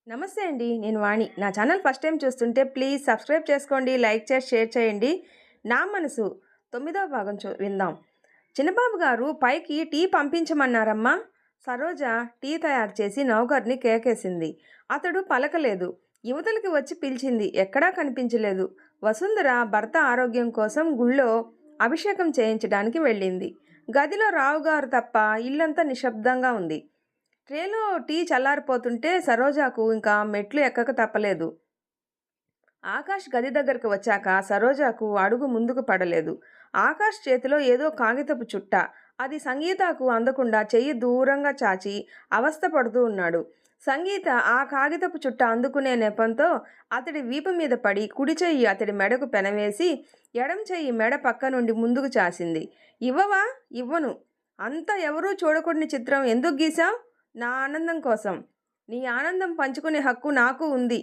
నమస్తే అండి. నేను వాణి. నా ఛానల్ ఫస్ట్ టైమ్ చూస్తుంటే ప్లీజ్ సబ్స్క్రైబ్ చేసుకోండి, లైక్ చేసి షేర్ చేయండి. నా మనసు 9వ భాగం విందాం. చిన్నబాబు గారు పైకి టీ పంపించమన్నారమ్మా. సరోజ టీ తయారు చేసి నౌకర్ని కేకేసింది. అతడు పలకలేదు. యువతలకి వచ్చి పిలిచింది. ఎక్కడా కనిపించలేదు. వసుంధర భర్త ఆరోగ్యం కోసం గుళ్ళో అభిషేకం చేయించడానికి వెళ్ళింది. గదిలో రావుగారు తప్ప ఇల్లంతా నిశ్శబ్దంగా ఉంది. ట్రేలో టీ చల్లారిపోతుంటే సరోజాకు ఇంకా మెట్లు ఎక్కక తప్పలేదు. ఆకాష్ గది దగ్గరకు వచ్చాక సరోజాకు అడుగు ముందుకు పడలేదు. ఆకాష్ చేతిలో ఏదో కాగితపు చుట్ట. అది సంగీతకు అందకుండా చెయ్యి దూరంగా చాచి అవస్థపడుతూ ఉన్నాడు. సంగీత ఆ కాగితపు చుట్ట అందుకునే నెపంతో అతడి వీపు మీద పడి కుడి చెయ్యి అతడి మెడకు పెనవేసి ఎడం చెయ్యి మెడ పక్క నుండి ముందుకు చాసింది. ఇవ్వవా? ఇవ్వను. అంతా ఎవరూ చూడకూడని చిత్రం ఎందుకు గీశావు? నా ఆనందం కోసం. నీ ఆనందం పంచుకునే హక్కు నాకు ఉంది.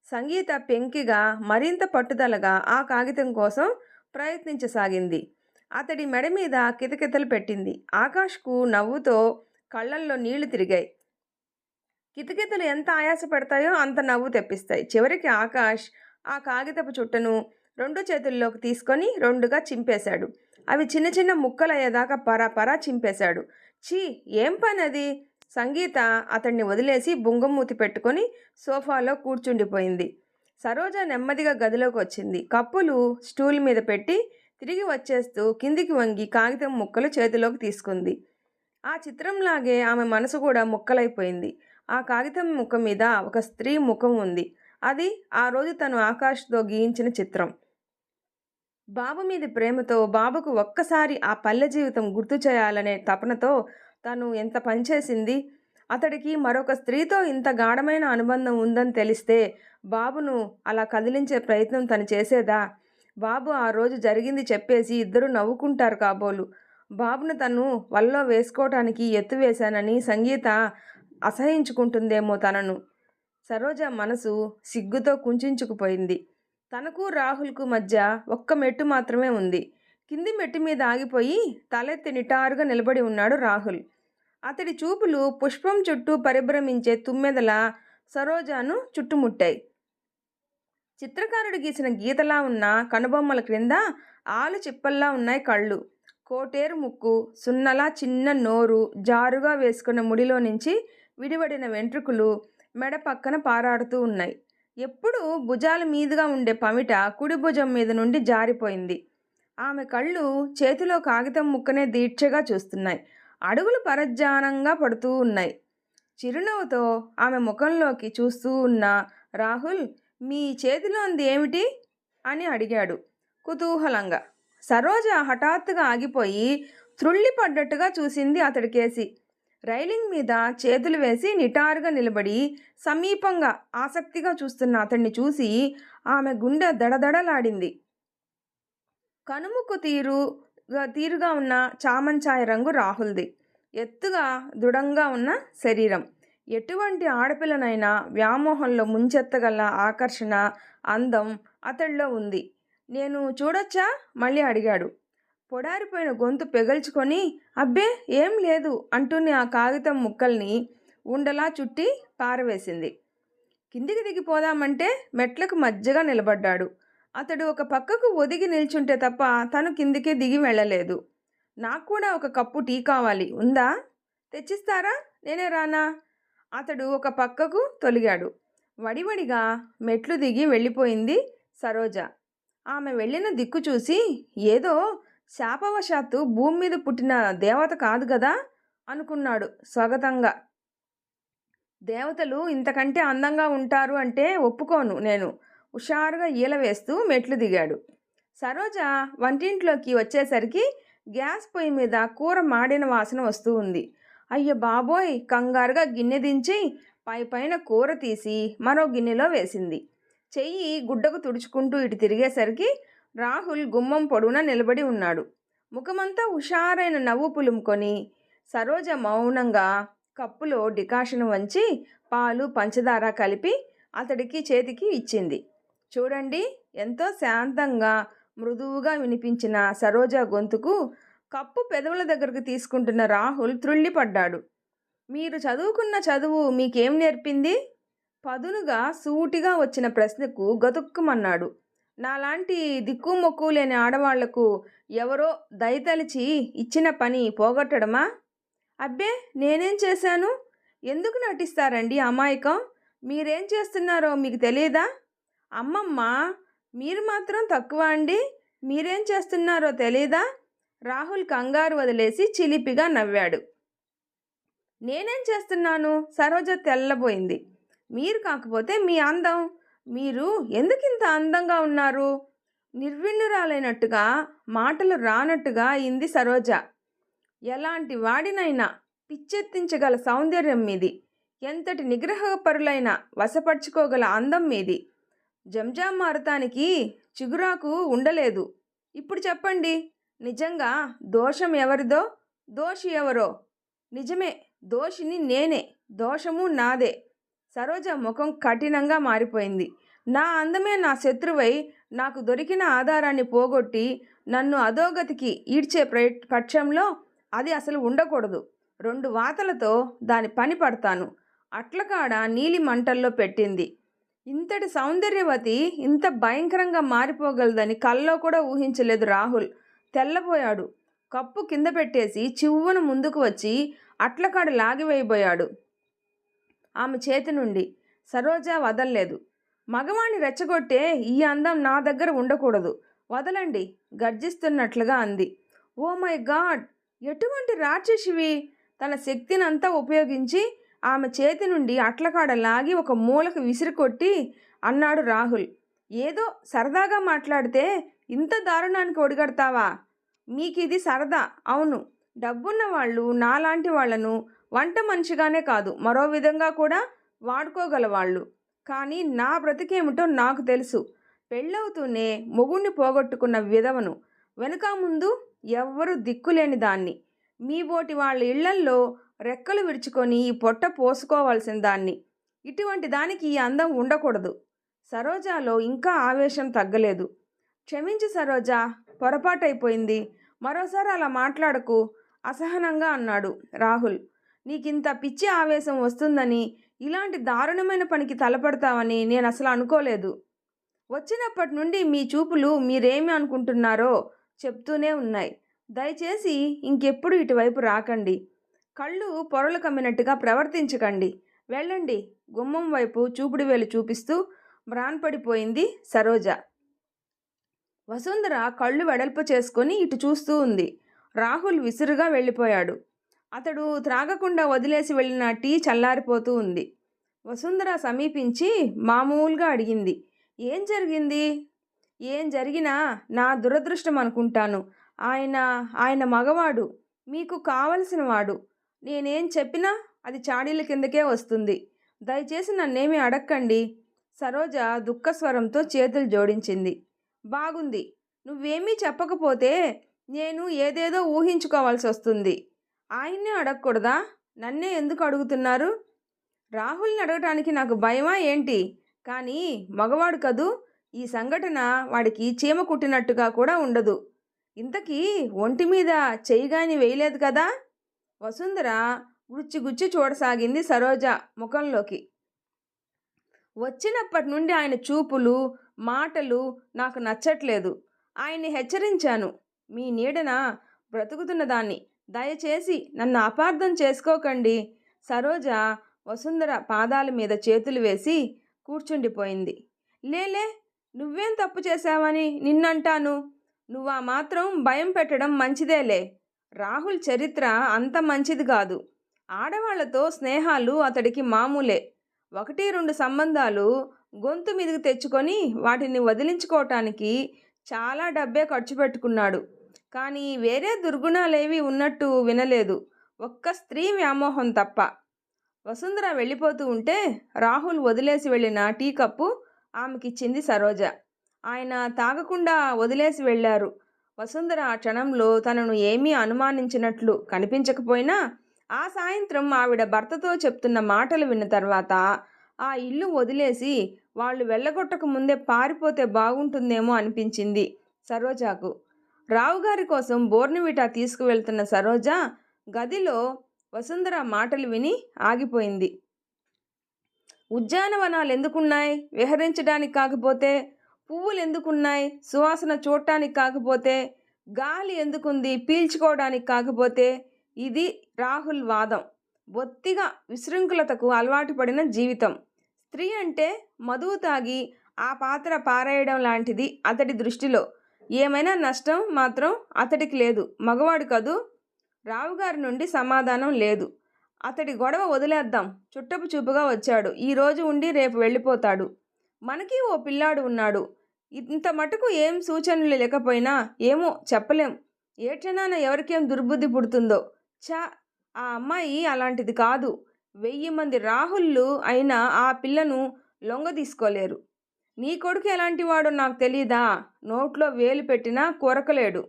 సంగీత పెంకిగా మరింత పట్టుదలగా ఆ కాగితం కోసం ప్రయత్నించసాగింది. అతడి మెడ మీద కితకితలు పెట్టింది. ఆకాష్కు నవ్వుతో కళ్ళల్లో నీళ్లు తిరిగాయి. కితకితలు ఎంత ఆయాస పెడతాయో అంత నవ్వు తెప్పిస్తాయి. చివరికి ఆకాష్ ఆ కాగితపు చుట్టను 2 చేతుల్లోకి తీసుకొని 2గా చింపేశాడు. అవి చిన్న చిన్న ముక్కలయ్యేదాకా పరాపరా చింపేశాడు. ఛీ, ఏం పని అది? సంగీత అతన్ని వదిలేసి బుంగమూతి పెట్టుకొని సోఫాలో కూర్చుండిపోయింది. సరోజ నెమ్మదిగా గదిలోకి వచ్చింది. కప్పులు స్టూల్ మీద పెట్టి తిరిగి వచ్చేస్తూ కిందికి వంగి కాగితం ముక్కలు చేతిలోకి తీసుకుంది. ఆ చిత్రంలాగే ఆమె మనసు కూడా ముక్కలైపోయింది. ఆ కాగితం ముక్క మీద ఒక స్త్రీ ముఖం ఉంది. అది ఆ రోజు తను ఆకాష్తో గీయించిన చిత్రం. బాబు మీది ప్రేమతో, బాబుకు ఒక్కసారి ఆ పల్లె జీవితం గుర్తు చేయాలనే తపనతో తను ఎంత పనిచేసింది. అతడికి మరొక స్త్రీతో ఇంత గాఢమైన అనుబంధం ఉందని తెలిస్తే బాబును అలా కదిలించే ప్రయత్నం తను చేసేదా? బాబు ఆ రోజు జరిగింది చెప్పేసి ఇద్దరు నవ్వుకుంటారు కాబోలు. బాబును తను వల్లో వేసుకోవటానికి ఎత్తు వేశానని సంగీత అసహించుకుంటుందేమో తనను. సరోజ మనసు సిగ్గుతో కుంచుకుపోయింది. తనకు రాహుల్కు మధ్య ఒక్క మెట్టు మాత్రమే ఉంది. కింది మెట్టు మీద ఆగిపోయి తలెత్తి నిటారుగా నిలబడి ఉన్నాడు రాహుల్. అతడి చూపులు పుష్పం చుట్టూ పరిభ్రమించే తుమ్మెదల సరోజాను చుట్టుముట్టాయి. చిత్రకారుడు గీసిన గీతలా ఉన్న కనుబొమ్మల క్రింద ఆలు చిప్పల్లా ఉన్నాయి కళ్ళు. కోటేరు ముక్కు, సున్నలా చిన్న నోరు, జారుగా వేసుకున్న ముడిలో నుంచి విడివడిన వెంట్రుకలు మెడ పక్కన పారాడుతూ ఉన్నాయి. ఎప్పుడూ భుజాల మీదుగా ఉండే పమిట కుడి భుజం మీద నుండి జారిపోయింది. ఆమె కళ్ళు చేతిలో కాగితం ముక్కనే దీక్షగా చూస్తున్నాయి. అడుగులు పరధ్యానంగా పడుతూ ఉన్నాయి. చిరునవ్వుతో ఆమె ముఖంలోకి చూస్తూ ఉన్న రాహుల్, మీ చేతిలోంది ఏమిటి అని అడిగాడు కుతూహలంగా. సరోజ హఠాత్తుగా ఆగిపోయి త్రుళ్ళిపడ్డట్టుగా చూసింది అతడికేసి. రైలింగ్ మీద చేతులు వేసి నిటారుగా నిలబడి సమీపంగా ఆసక్తిగా చూస్తున్న అతన్ని చూసి ఆమె గుండె దడదడలాడింది. కనుముక్కు తీరుగా ఉన్న చామంచాయ రంగు రాహుల్ది. ఎత్తుగా దృఢంగా ఉన్న శరీరం. ఎటువంటి ఆడపిల్లనైనా వ్యామోహంలో ముంచెత్తగల ఆకర్షణ, అందం అతడిలో ఉంది. నేను చూడొచ్చా? మళ్ళీ అడిగాడు. పొడారిపోయిన గొంతు పెగల్చుకొని అబ్బే ఏం లేదు అంటూనే ఆ కాగితం ముక్కల్ని ఉండలా చుట్టి పారవేసింది. కిందికి దిగిపోదామంటే మెట్లకు మధ్యగా నిలబడ్డాడు. అతడు ఒక పక్కకు ఒదిగి నిల్చుంటే తప్ప తను కిందికి దిగి వెళ్ళలేదు. నాకు కూడా ఒక కప్పు టీ కావాలి, ఉందా? తెచ్చిస్తారా? నేనే రానా? అతడు ఒక పక్కకు తొలిగాడు. వడివడిగా మెట్లు దిగి వెళ్ళిపోయింది సరోజ. ఆమె వెళ్ళిన దిక్కు చూసి ఏదో శాపవశాత్తు భూమి మీద పుట్టిన దేవత కాదు కదా అనుకున్నాడు స్వగతంగా. దేవతలు ఇంతకంటే అందంగా ఉంటారు అంటే ఒప్పుకోను నేను. హుషారుగా ఈల వేస్తూ మెట్లు దిగాడు. సరోజ వంటింట్లోకి వచ్చేసరికి గ్యాస్ పొయ్యి మీద కూర మాడిన వాసన వస్తూ ఉంది. అయ్య బాబోయ్! కంగారుగా గిన్నె దించి పైన కూర తీసి మరో గిన్నెలో వేసింది. చెయ్యి గుడ్డకు తుడుచుకుంటూ ఇటు తిరిగేసరికి రాహుల్ గుమ్మం పొడవునా నిలబడి ఉన్నాడు. ముఖమంతా హుషారైన నవ్వు పులుముకొని సరోజ మౌనంగా కప్పులో డికాషన్ వంచి పాలు పంచదార కలిపి అతడికి చేతికి ఇచ్చింది. చూడండి, ఎంతో శాంతంగా మృదువుగా వినిపించిన సరోజ గొంతుకు కప్పు పెదవుల దగ్గరకు తీసుకుంటున్న రాహుల్ త్రుళ్ళిపడ్డాడు. మీరు చదువుకున్న చదువు మీకేం నేర్పింది? పదునుగా సూటిగా వచ్చిన ప్రశ్నకు గతుక్కుమన్నాడు. నాలాంటి దిక్కుమొక్కు లేని ఆడవాళ్లకు ఎవరో దయతలిచి ఇచ్చిన పని పోగొట్టడమా? అబ్బే, నేనేం చేశాను? ఎందుకు నటిస్తారండి అమాయకం? మీరేం చేస్తున్నారో మీకు తెలియదా? అమ్మమ్మ, మీరు మాత్రం తక్కువ అండి. మీరేం చేస్తున్నారో తెలీదా? రాహుల్ కంగారు వదిలేసి చిలిపిగా నవ్వాడు. నేనేం చేస్తున్నాను? సరోజ తెల్లబోయింది. మీరు కాకపోతే మీ అందం. మీరు ఎందుకింత అందంగా ఉన్నారు? నిర్విణ్ణురాలైనట్టుగా, మాటలు రానట్టుగా అయింది సరోజ. ఎలాంటి వాడినైనా పిచ్చెత్తించగల సౌందర్యం మీది. ఎంతటి నిగ్రహపరులైన వశపరుచుకోగల అందం మీది. జంజాం మారతానికి చిగురాకు ఉండలేదు. ఇప్పుడు చెప్పండి, నిజంగా దోషం ఎవరిదో, దోషి ఎవరో? నిజమే, దోషిని నేనే, దోషము నాదే. సరోజ ముఖం కఠినంగా మారిపోయింది. నా అందమే నా శత్రువై నాకు దొరికిన ఆధారాన్ని పోగొట్టి నన్ను అధోగతికి ఈడ్చే పక్షంలో అది అసలు ఉండకూడదు. 2 వాతలతో దాని పని పడతాను. అట్లకాడ నీలి మంటల్లో పెట్టింది. ఇంతటి సౌందర్యవతి ఇంత భయంకరంగా మారిపోగలదని కల్లో కూడా ఊహించలేదు రాహుల్. తెల్లబోయాడు. కప్పు కింద పెట్టేసి చివ్వున ముందుకు వచ్చి అట్లకాడ లాగివేయబోయాడు ఆమె చేతి నుండి. సరోజ వదల్లేదు. మగవాణ్ణి రెచ్చగొట్టే ఈ అందం నా దగ్గర ఉండకూడదు, వదలండి గర్జిస్తున్నట్లుగా అంది. ఓ మై గాడ్, ఎటువంటి రాక్షసివి! తన శక్తినంతా ఉపయోగించి ఆమె చేతి నుండి అట్లకాడ లాగి ఒక మూలకు విసిరికొట్టి అన్నాడు రాహుల్. ఏదో సరదాగా మాట్లాడితే ఇంత దారుణానికి ఒడిగడతావా? మీకిది సరదా, అవును. డబ్బున్న వాళ్ళు నాలాంటి వాళ్లను వంట మనిషిగానే కాదు, మరో విధంగా కూడా వాడుకోగలవాళ్ళు. కానీ నా బ్రతికేమిటో నాకు తెలుసు. పెళ్ళవుతూనే మొగుణ్ణి పోగొట్టుకున్న విధవను, వెనుక ముందు ఎవ్వరూ దిక్కులేని దాన్ని, మీ బోటి వాళ్ళ ఇళ్లల్లో రెక్కలు విరుచుకొని ఈ పొట్ట పోసుకోవాల్సిన దాన్ని. ఇటువంటి దానికి ఈ అందం ఉండకూడదు. సరోజాలో ఇంకా ఆవేశం తగ్గలేదు. క్షమించు సరోజా, పొరపాటైపోయింది. మరోసారి అలా మాట్లాడకు, అసహనంగా అన్నాడు రాహుల్. నీకింత పిచ్చి ఆవేశం వస్తుందని, ఇలాంటి దారుణమైన పనికి తలపడతావని నేను అసలు అనుకోలేదు. వచ్చినప్పటి నుండి మీ చూపులు మీరేమి అనుకుంటున్నారో చెప్తూనే ఉన్నాయి. దయచేసి ఇంకెప్పుడు ఇటువైపు రాకండి. కళ్ళు పొరలు కమ్మినట్టుగా ప్రవర్తించకండి. వెళ్ళండి. గుమ్మం వైపు చూపుడు వేలు చూపిస్తూ మ్రాన్పడిపోయింది సరోజ. వసుంధర కళ్ళు వెడల్పు చేసుకొని ఇటు చూస్తూ ఉంది. రాహుల్ విసురుగా వెళ్ళిపోయాడు. అతడు త్రాగకుండా వదిలేసి వెళ్ళిన టీ చల్లారిపోతూ ఉంది. వసుంధర సమీపించి మామూలుగా అడిగింది, ఏం జరిగింది? ఏం జరిగినా నా దురదృష్టం అనుకుంటాను. ఆయన మగవాడు, మీకు కావలసిన వాడు. నేనేం చెప్పినా అది చాడీల కిందకే వస్తుంది. దయచేసి నన్నేమీ అడక్కండి. సరోజ దుఃఖస్వరంతో చేతులు జోడించింది. బాగుంది, నువ్వేమీ చెప్పకపోతే నేను ఏదేదో ఊహించుకోవాల్సి వస్తుంది. ఆయన్నే అడగకూడదా? నన్నే ఎందుకు అడుగుతున్నారు? రాహుల్ని అడగటానికి నాకు భయమా ఏంటి? కానీ మగవాడు కదూ, ఈ సంఘటన వాడికి చీమ కుట్టినట్టుగా కూడా ఉండదు. ఇంతకీ ఒంటి మీద చెయ్యిగాని వేయలేదు కదా? వసుంధర గుచ్చి చూడసాగింది సరోజ ముఖంలోకి. వచ్చినప్పటి నుండి ఆయన చూపులు, మాటలు నాకు నచ్చట్లేదు. ఆయన్ని హెచ్చరించాను. మీ నీడన బ్రతుకుతున్న దాన్ని, దయచేసి నన్ను అపార్థం చేసుకోకండి. సరోజ వసుంధర పాదాల మీద చేతులు వేసి కూర్చుండిపోయింది. లేలే, నువ్వేం తప్పు చేశావని నిన్నంటాను. నువ్వా మాత్రం భయం పెట్టడం మంచిదేలే. రాహుల్ చరిత్ర అంత మంచిది కాదు. ఆడవాళ్లతో స్నేహాలు అతడికి మామూలే. 1-2 సంబంధాలు గొంతు మీదకి తెచ్చుకొని వాటిని వదిలించుకోవటానికి చాలా డబ్బే ఖర్చు పెట్టుకున్నాడు. కానీ వేరే దుర్గుణాలేవి ఉన్నట్టు వినలేదు, ఒక్క స్త్రీ వ్యామోహం తప్ప. వసుంధర వెళ్ళిపోతూ ఉంటే రాహుల్ వదిలేసి వెళ్ళిన టీ కప్పు ఆమెకిచ్చింది సరోజ. ఆయన తాగకుండా వదిలేసి వెళ్ళారు. వసుంధర ఆ క్షణంలో తనను ఏమీ అనుమానించినట్లు కనిపించకపోయినా ఆ సాయంత్రం ఆవిడ భర్తతో చెప్తున్న మాటలు విన్న తర్వాత ఆ ఇల్లు వదిలేసి వాళ్ళు వెళ్ళగొట్టక ముందే పారిపోతే బాగుంటుందేమో అనిపించింది సరోజాకు. రావుగారి కోసం బోర్నివిటా తీసుకువెళ్తున్న సరోజ గదిలో వసుంధర మాటలు విని ఆగిపోయింది. ఉద్యానవనాలు ఎందుకున్నాయి? విహరించడానికి కాకపోతే. పువ్వులు ఎందుకున్నాయి? సువాసన చూడటానికి కాకపోతే. గాలి ఎందుకుంది? పీల్చుకోవడానికి కాకపోతే. ఇది రాహుల్ వాదం. బొత్తిగా విశృంఖలతకు అలవాటు పడిన జీవితం. స్త్రీ అంటే మదువు తాగి ఆ పాత్ర పారేయడం లాంటిది అతడి దృష్టిలో. ఏమైనా నష్టం మాత్రం అతడికి లేదు. మగవాడు కదూ. రావుగారి నుండి సమాధానం లేదు. అతడి గొడవ వదిలేద్దాం. చుట్టపు చూపుగా వచ్చాడు. ఈరోజు ఉండి రేపు వెళ్ళిపోతాడు. మనకి ఓ పిల్లాడు ఉన్నాడు. ఇంత మటుకు ఏం సూచనలు లేకపోయినా ఏమో చెప్పలేం. ఏ క్షణాన ఎవరికేం దుర్బుద్ధి పుడుతుందో. ఛా, ఆ అమ్మాయి అలాంటిది కాదు. 1000 మంది రాహుళ్ళు అయినా ఆ పిల్లను లొంగదీసుకోలేరు. నీ కొడుకు ఎలాంటి వాడో నాకు తెలీదా? నోట్లో వేలు పెట్టినా కొరకలేడు.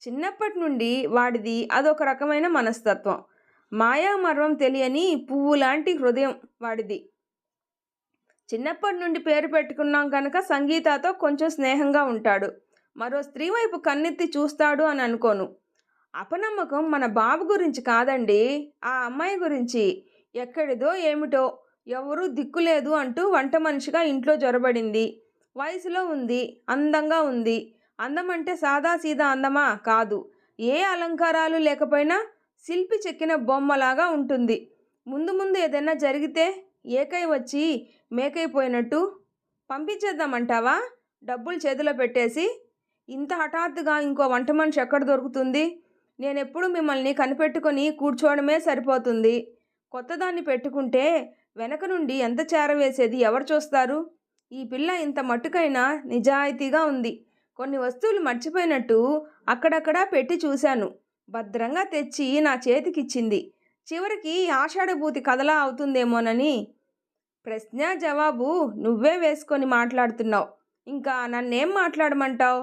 చిన్నప్పటి నుండి వాడిది అదొక రకమైన మనస్తత్వం. మాయామర్వం తెలియని పువ్వులాంటి హృదయం వాడిది. చిన్నప్పటి నుండి పేరు పెట్టుకున్నాం కనుక సంగీతతో కొంచెం స్నేహంగా ఉంటాడు. మరో స్త్రీ వైపు కన్నెత్తి చూస్తాడు అని అనుకోను. అపనమ్మకం మన బాబు గురించి కాదండి, ఆ అమ్మాయి గురించి. ఎక్కడిదో ఏమిటో, ఎవరూ దిక్కులేదు అంటూ వంట మనిషిగా ఇంట్లో జొరబడింది. వయసులో ఉంది, అందంగా ఉంది. అందమంటే సాదాసీదా అందమా? కాదు. ఏ అలంకారాలు లేకపోయినా శిల్పి చెక్కిన బొమ్మలాగా ఉంటుంది. ముందు ముందు ఏదైనా జరిగితే ఏకై వచ్చి మేకైపోయినట్టు పంపించేద్దామంటావా? డబ్బులు చేతిలో పెట్టేసి. ఇంత హఠాత్తుగా ఇంకో వంట మనిషి ఎక్కడ దొరుకుతుంది? నేనెప్పుడు మిమ్మల్ని కనిపెట్టుకొని కూర్చోవడమే సరిపోతుంది. కొత్తదాన్ని పెట్టుకుంటే వెనక నుండి ఎంత చేరవేసేది ఎవరు చూస్తారు? ఈ పిల్ల ఇంత మట్టుకైనా నిజాయితీగా ఉంది. కొన్ని వస్తువులు మర్చిపోయినట్టు అక్కడక్కడా పెట్టి చూశాను. భద్రంగా తెచ్చి నా చేతికిచ్చింది. చివరికి ఆషాఢభూతి కథలా అవుతుందేమోనని. ప్రశ్న జవాబు నువ్వే వేసుకొని మాట్లాడుతున్నావు. ఇంకా నన్నేం మాట్లాడమంటావు?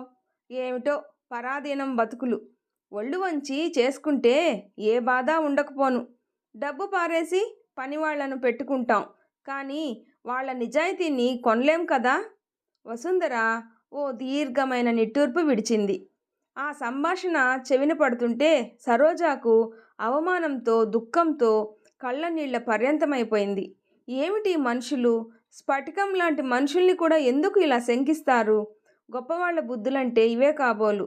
ఏమిటో పరాధీనం బతుకులు. ఒళ్ళు వంచి చేసుకుంటే ఏ బాధ ఉండకపోను. డబ్బు పారేసి పనివాళ్లను పెట్టుకుంటాం, కానీ వాళ్ళ నిజాయితీని కొనలేం కదా. వసుంధర ఓ దీర్ఘమైన నిట్టూర్పు విడిచింది. ఆ సంభాషణ చెవిన పడుతుంటే సరోజాకు అవమానంతో దుఃఖంతో కళ్ళనీళ్ల పర్యంతమైపోయింది. ఏమిటి మనుషులు? స్ఫటికం లాంటి మనుషుల్ని కూడా ఎందుకు ఇలా శంకిస్తారు? గొప్పవాళ్ల బుద్ధులంటే ఇవే కాబోలు.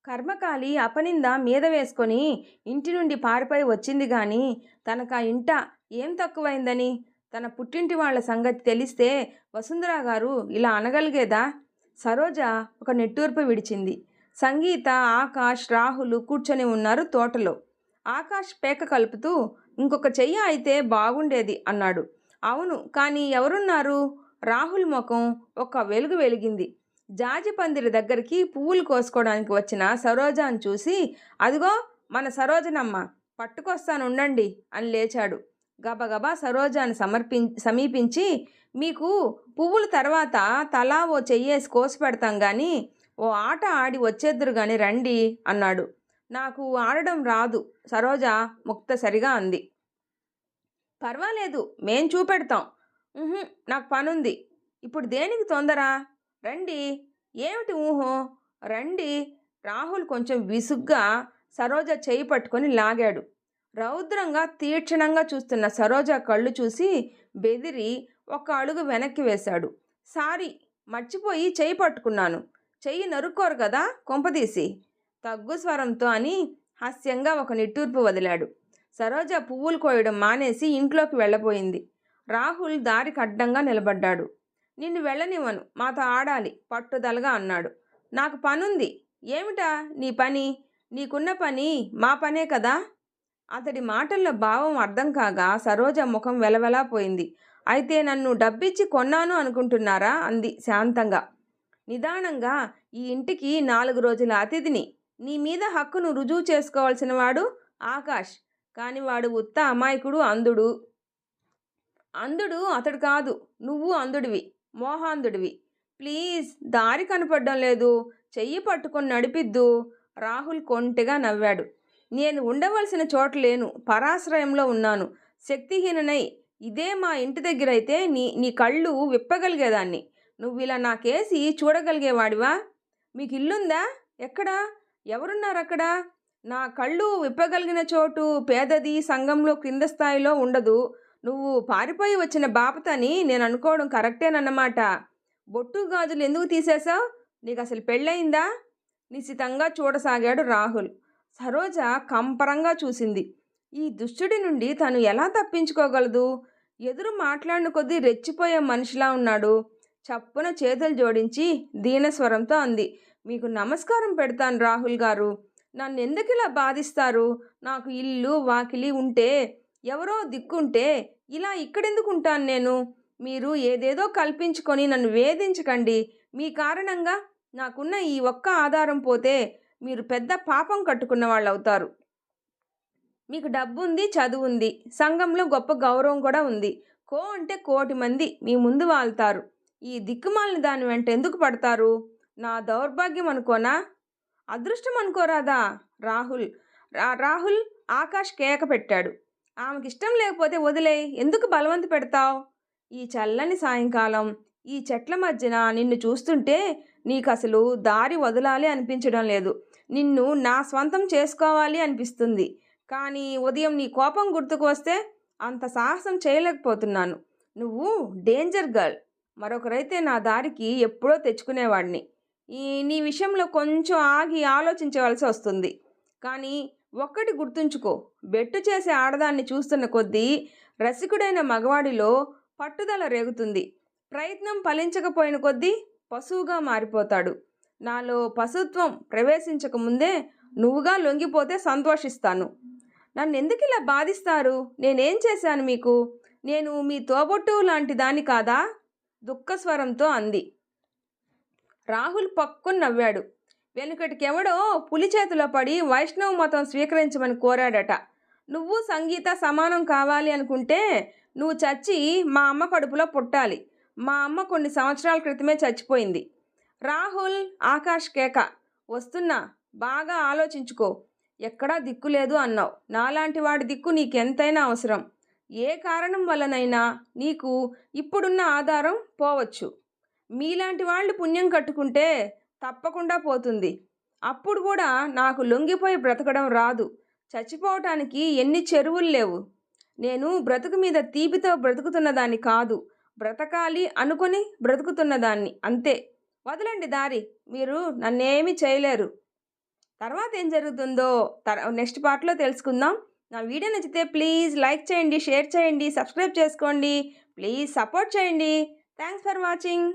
కర్మకాలి అపనింద మీద వేసుకొని ఇంటి నుండి పారిపోయి వచ్చింది గాని తనకా ఇంట ఏం తక్కువైందని? తన పుట్టింటి వాళ్ల సంగతి తెలిస్తే వసుంధర గారు ఇలా అనగలిగేదా? సరోజ ఒక నిట్టూర్పు విడిచింది. సంగీత, ఆకాష్, రాహుల్ కూర్చొని ఉన్నారు తోటలో. ఆకాష్ పేక కలుపుతూ ఇంకొక చెయ్యి అయితే బాగుండేది అన్నాడు. అవును, కానీ ఎవరున్నారు? రాహుల్ ముఖం ఒక వెలుగు వెలిగింది. జాజి పందిరి దగ్గరికి పువ్వులు కోసుకోవడానికి వచ్చిన సరోజాను చూసి, అదిగో మన సరోజనమ్మ, పట్టుకొస్తానుండండి అని లేచాడు. గబగబా సరోజాను సమీపించి, మీకు పువ్వుల తర్వాత తలా ఓ చెయ్యేసి కోసి పెడతాం కానీ ఓ ఆట ఆడి వచ్చేద్దరు కానీ రండి అన్నాడు. నాకు ఆడడం రాదు, సరోజ ముక్తసరిగా అంది. పర్వాలేదు, మేం చూపెడతాం. నాకు పనుంది. ఇప్పుడు దేనికి తొందర? రండి. ఏమిటి ఊహో? రండి. రాహుల్ కొంచెం విసుగ్గా సరోజ చేయి పట్టుకొని లాగాడు. రౌద్రంగా తీక్షణంగా చూస్తున్న సరోజ కళ్ళు చూసి బెదిరి ఒక అడుగు వెనక్కి వేశాడు. సారీ, మర్చిపోయి చేయి పట్టుకున్నాను. చెయ్యి నరుక్కోరు కదా కొంపదీసి. తగ్గు స్వరంతో అని హాస్యంగా ఒక నిట్టూర్పు వదిలాడు. సరోజ పువ్వులు కోయడం మానేసి ఇంట్లోకి వెళ్ళబోయింది. రాహుల్ దారికి అడ్డంగా నిలబడ్డాడు. నిన్ను వెళ్ళనివ్వను, మాతో ఆడాలి పట్టుదలగా అన్నాడు. నాకు పనుంది. ఏమిటా నీ పని? నీకున్న పని మా పనే కదా. అతడి మాటల్లో భావం అర్థం కాగా సరోజ ముఖం వెలవెలా పోయింది. అయితే నన్ను డబ్బిచ్చి కొన్నాను అనుకుంటున్నారా అంది శాంతంగా. నిదానంగా ఈ ఇంటికి 4 రోజుల అతిథిని. నీ మీద హక్కును రుజువు చేసుకోవాల్సిన వాడు ఆకాష్. కాని వాడు ఉత్త అమాయకుడు, అంధుడు. అంధుడు అతడు కాదు, నువ్వు అంధుడివి, మోహాంధుడివి. ప్లీజ్, దారి కనపడడం లేదు, చెయ్యి పట్టుకొని నడిపిద్దు. రాహుల్ కొంటెగా నవ్వాడు. నేను ఉండవలసిన చోట లేను, పరాశ్రయంలో ఉన్నాను, శక్తిహీననై. ఇదే మా ఇంటి దగ్గరైతే నీ కళ్ళు విప్పగలిగేదాన్ని. నువ్వు ఇలా నాకేసి చూడగలిగేవాడివా? మీకు ఇల్లుందా? ఎక్కడా? ఎవరున్నారక్కడ? నా కళ్ళు విప్పగలిగిన చోటు పేదది, సంఘంలో క్రింద స్థాయిలో ఉండదు. నువ్వు పారిపోయి వచ్చిన బాపతని నేను అనుకోవడం కరెక్టేనన్నమాట. బొట్టు గాజులు ఎందుకు తీసేశావు? నీకసలు పెళ్ళయిందా? నిశితంగా చూడసాగాడు రాహుల్. సరోజ కంపరంగా చూసింది. ఈ దుష్టుడి నుండి తను ఎలా తప్పించుకోగలదు? ఎదురు మాట్లాడిన కొద్దీ రెచ్చిపోయే మనిషిలా ఉన్నాడు. చప్పున చేతులు జోడించి దీనస్వరంతో అంది, మీకు నమస్కారం పెడతాను రాహుల్ గారు. నన్నెందుకిలా బాధిస్తారు? నాకు ఇల్లు వాకిలి ఉంటే, ఎవరో దిక్కుంటే ఇలా ఇక్కడెందుకు ఉంటాను నేను? మీరు ఏదేదో కల్పించుకొని నన్ను వేధించకండి. మీ కారణంగా నాకున్న ఈ ఒక్క ఆధారం పోతే మీరు పెద్ద పాపం కట్టుకున్న వాళ్ళు అవుతారు. మీకు డబ్బుంది, చదువుంది, సంఘంలో గొప్ప గౌరవం కూడా ఉంది. కో అంటే కోటి మంది మీ ముందు వాళ్తారు. ఈ దిక్కుమాలిన దాని వెంట ఎందుకు పడతారు? నా దౌర్భాగ్యం అనుకోనా? అదృష్టం అనుకోరాదా? రాహుల్ ఆకాష్ కేక పెట్టాడు. ఆమెకిష్టం లేకపోతే వదిలేయ్, ఎందుకు బలవంత పెడతావు? ఈ చల్లని సాయంకాలం ఈ చెట్ల మధ్యన నిన్ను చూస్తుంటే నీకు అసలు దారి వదలాలి అనిపించడం లేదు. నిన్ను నా స్వంతం చేసుకోవాలి అనిపిస్తుంది. కానీ ఉదయం నీ కోపం గుర్తుకు వస్తే అంత సాహసం చేయలేకపోతున్నాను. నువ్వు డేంజర్ గర్ల్. మరొకరైతే నా దారికి ఎప్పుడో తెచ్చుకునేవాడిని. నీ విషయంలో కొంచెం ఆగి ఆలోచించవలసి వస్తుంది. కానీ ఒక్కటి గుర్తుంచుకో, బెట్టు చేసే ఆడదాన్ని చూస్తున్న కొద్దీ రసికుడైన మగవాడిలో పట్టుదల రేగుతుంది. ప్రయత్నం ఫలించకపోయిన కొద్దీ పశువుగా మారిపోతాడు. నాలో పశుత్వం ప్రవేశించకముందే నువ్వుగా లొంగిపోతే సంతోషిస్తాను. నన్నెందుకు ఇలా బాధిస్తారు? నేనేం చేశాను మీకు? నేను మీ తోబొట్టువు లాంటి దాన్ని కాదా? దుఃఖస్వరంతో అంది. రాహుల్ పక్కున నవ్వాడు. వెనుకటికెవడో పులి చేతిలో పడి వైష్ణవ మతం స్వీకరించమని కోరాడట. నువ్వు సంగీత సమానం కావాలి అనుకుంటే నువ్వు చచ్చి మా అమ్మ కడుపులో పుట్టాలి. మా అమ్మ కొన్ని సంవత్సరాల క్రితమే చచ్చిపోయింది. రాహుల్ ఆకాష్ కేక. వస్తున్నా, బాగా ఆలోచించుకో. ఎక్కడా దిక్కు లేదు అన్నావు. నాలాంటి వాడి దిక్కు నీకెంతైనా అవసరం. ఏ కారణం వల్లనైనా నీకు ఇప్పుడున్న ఆధారం పోవచ్చు. మీలాంటి వాళ్ళు పుణ్యం కట్టుకుంటే తప్పకుండా పోతుంది. అప్పుడు కూడా నాకు లొంగిపోయి బ్రతకడం రాదు. చచ్చిపోవటానికి ఎన్ని చెరువులు లేవు. నేను బ్రతుకు మీద తీపితో బ్రతుకుతున్నదాన్ని కాదు, బ్రతకాలి అనుకొని బ్రతుకుతున్నదాన్ని, అంతే. వదలండి దారి, మీరు నన్నేమీ చేయలేరు. తర్వాత ఏం జరుగుతుందో నెక్స్ట్ పార్ట్లో తెలుసుకుందాం. నా వీడియో నచ్చితే ప్లీజ్ లైక్ చేయండి, షేర్ చేయండి, సబ్స్క్రైబ్ చేసుకోండి. ప్లీజ్ సపోర్ట్ చేయండి. Thanks for watching.